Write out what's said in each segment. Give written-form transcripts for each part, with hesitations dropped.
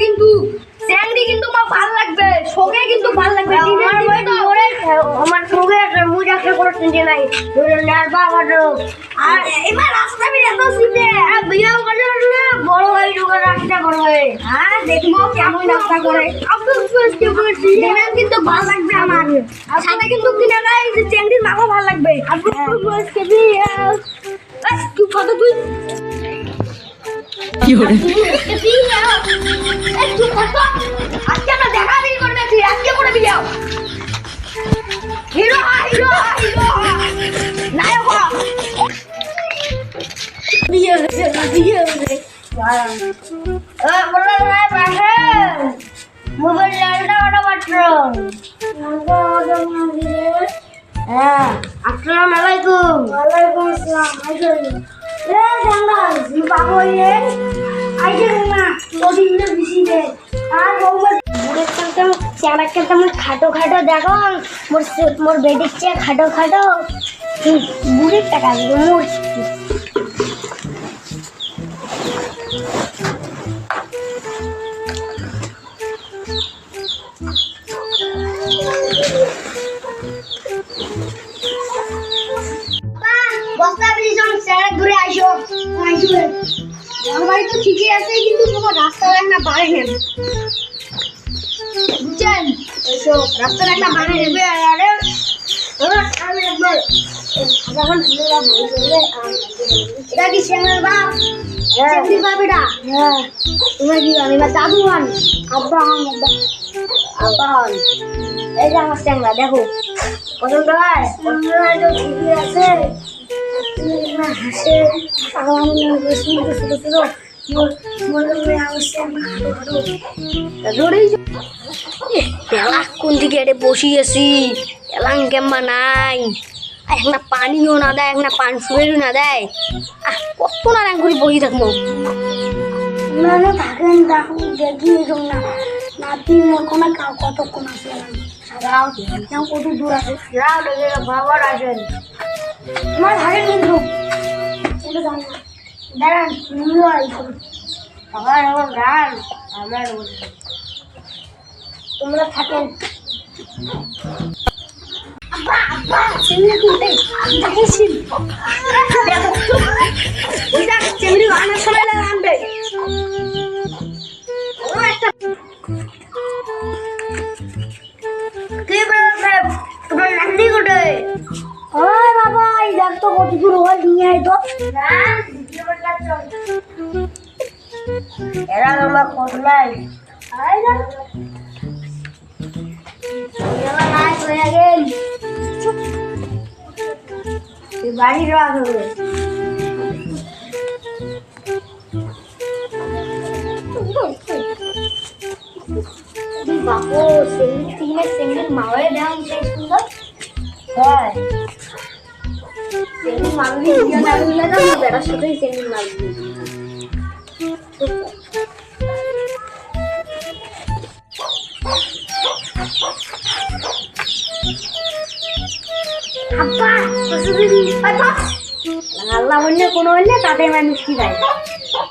কিন্তু স্যাংরি কিন্তু আমার ভালো লাগবে, শোকে কিন্তু ভালো লাগবে। আমার শোকে একটা মুজ একটা করে চিনতে নাই আর এবার রাস্তা বেরিয়ে এত শীতে বিয়াও করে না বড় হয়ে যোগ রাস্তা বড় হয়ে হ্যাঁ দেখবো কেমন রাস্তা করে দেখলাম কিন্তু ভালো লাগবে আমার। আর সাথে কিন্তু কিনা গাই যে চ্যাংড়ির মাখো ভালো লাগবে। তুই কত তুই কি হলো আজকে আমরা দেখা দিই করবে তুই আজকে করে বিয়াও হিরো হিরো হিরো নায়ক বিয়ে বিয়ে বলে ভাই পাশে মোবাইল লালটা ওটা মাত্র হ্যাঁ আসসালামু আলাইকুম। ওয়ালাইকুম আসসালাম। এ জাঙ্গাল জি বাবু এ আইছে না ওদিকে বেশি দে আর বউমা বুড়ে কালতাম চারা কালতাম খাটো খাটো দেখো মোর বেডির চেয়ে খাটো খাটো বুড়ির টাকা মোর বস্তা বিলি যখন স্যার ঘুরে আইসো আইসো আমার বাড়ি তো ঠিকই আছে কিন্তু তোমার রাস্তার একটা বাড়ি নেবে বুঝছেন এসো রাস্তার একটা বাড়ি নেবে আরে আমি একবার যখন এটা কি শ্যামের বাপ শ্যামের বাপ এটা হ্যাঁ তোমার কি আমি বা দাদু হন আব্বা হন আব্বা হন এই যে আমার শ্যামরা দেখো পছন্দ হয় পছন্দ হয় তো ঠিকই আছে হাসে কোন দিকে এটা বসিয়েছি এলাং কেমবা নাই একটা পানিও না দেয় একটা পান সুয়েরও না দেয় কত না করে বসে থাকবো থাকেন দেখি না নাতি কোনো কতক্ষণ আছে কত দূর আছে বাবার আসেন তোমার থাকেন কিন্তু দাঁড়ান আমার এখন গান আমার তোমরা থাকেন আনার সময় আনবে তোমার নাতি কোথায় ওই বাবা এই দেখ তো কত দূর হয় নিয়ে আয় তো এরা আমার খোঁজ নাই বাড়ির হবে বাপু সেমির মাওয়ে দেওয়া সেই সুন্দর হয় সেমির মালবি দিয়ে না দিলে তো বেটার সাথেই সেমির মালবি আব্বা কসুরি আচ্ছা আল্লাহ বললে কোনো হইলে তাতে মানুষ কি ভাই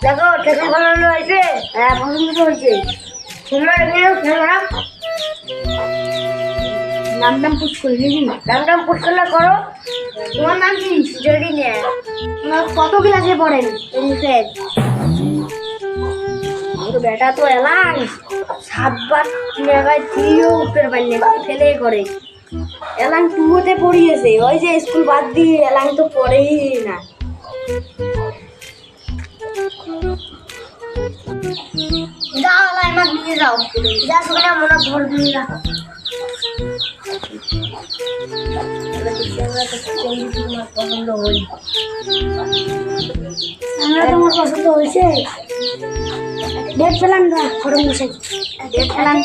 দেখো খেতে বানানো হয়েছে হ্যাঁ পছন্দ তো হয়েছে তোমরা নাম পুষ করি নাকি নাম পুষ করলে করো তোমার নাম কি যদি নে তোমার কত ক্লাসে পড়েন বেটা তো এলাম 7 বার জায়গায় দিয়েও উঠতে পারলে ফেলে করে এলাং টুতে পড়িয়েছে ওই যে স্কুল বাদ দিয়ে এলাং তো পড়েই না যাও আমার নিয়ে যাও যা শুনে মনে ভর দিয়ে রাখো পছন্দ হই তোমার পছন্দ হয়েছে ডেট পেলাম না ফটো মশাই ডেট পেলাম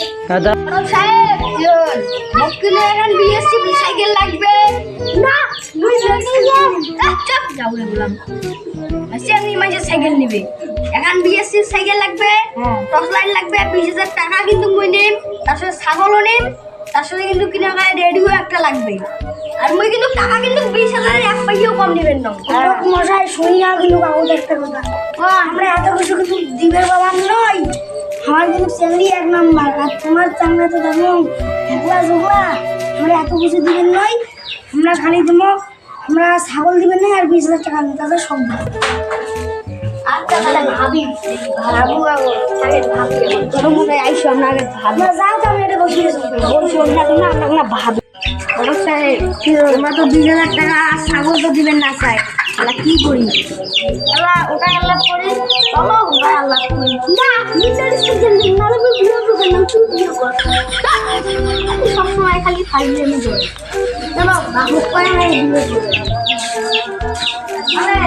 সাহেব এখন বিএসসি সাইকেল লাগবে না যাও রে বললাম আমি মাঝে সাইকেল নিবে এখন বিএসসি সাইকেল লাগবে টর্চ লাইট লাগবে 20,000 টাকা কিন্তু মই নিম তারপরে ছাগলও নিম তার সাথে কিন্তু কিনা গায়ে রেডিও একটা লাগবে। আর মুই কিন্তু টাকা কিন্তু 20,000 এক পয়সাও কম দিবেন না। মশাই শুনি না কিন্তু কাগজ একটা কথা, আমরা এত কিছু কিন্তু দিবের বাবা নয়। আমার কিন্তু চ্যাংড়ি 1 নাম্বার, আর তোমার চাংড়া তো জানো একলা জোগলা। আমরা এত কিছু দিবেন নয়, আমরা খালি দেবো, আমরা ছাগল দিবেন না আর 20,000 টাকা দিন, তাদের সব দেবো। আচ্ছা তাহলে ভাবি ভাবু আগে ভাবি তোর মনে আইসো আমরা আগে ভাবি যাও তো আমি এটা বসিয়ে বলছি না তোমরা আমরা ভাবি। তোমরা তো 20,000 টাকা ছাগল তো দিবেন না চাই, তাহলে কি করি? আল্লাহ ওটা আল্লাহ করি, চলো ওটা আল্লাহ করি না। নিজের সিজন দিন নালে ভিডিও করবেন না, কি ভিডিও কর সবসময় খালি ফাইলে নিয়ে যাবে। চলো বাবু করে নাই ভিডিও আরে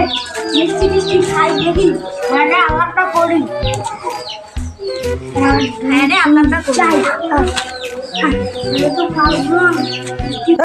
মিষ্টি মিষ্টি খাই দেখি, মানে আল্লাহটা করি। হ্যাঁ রে আল্লাহটা করি। চাই তো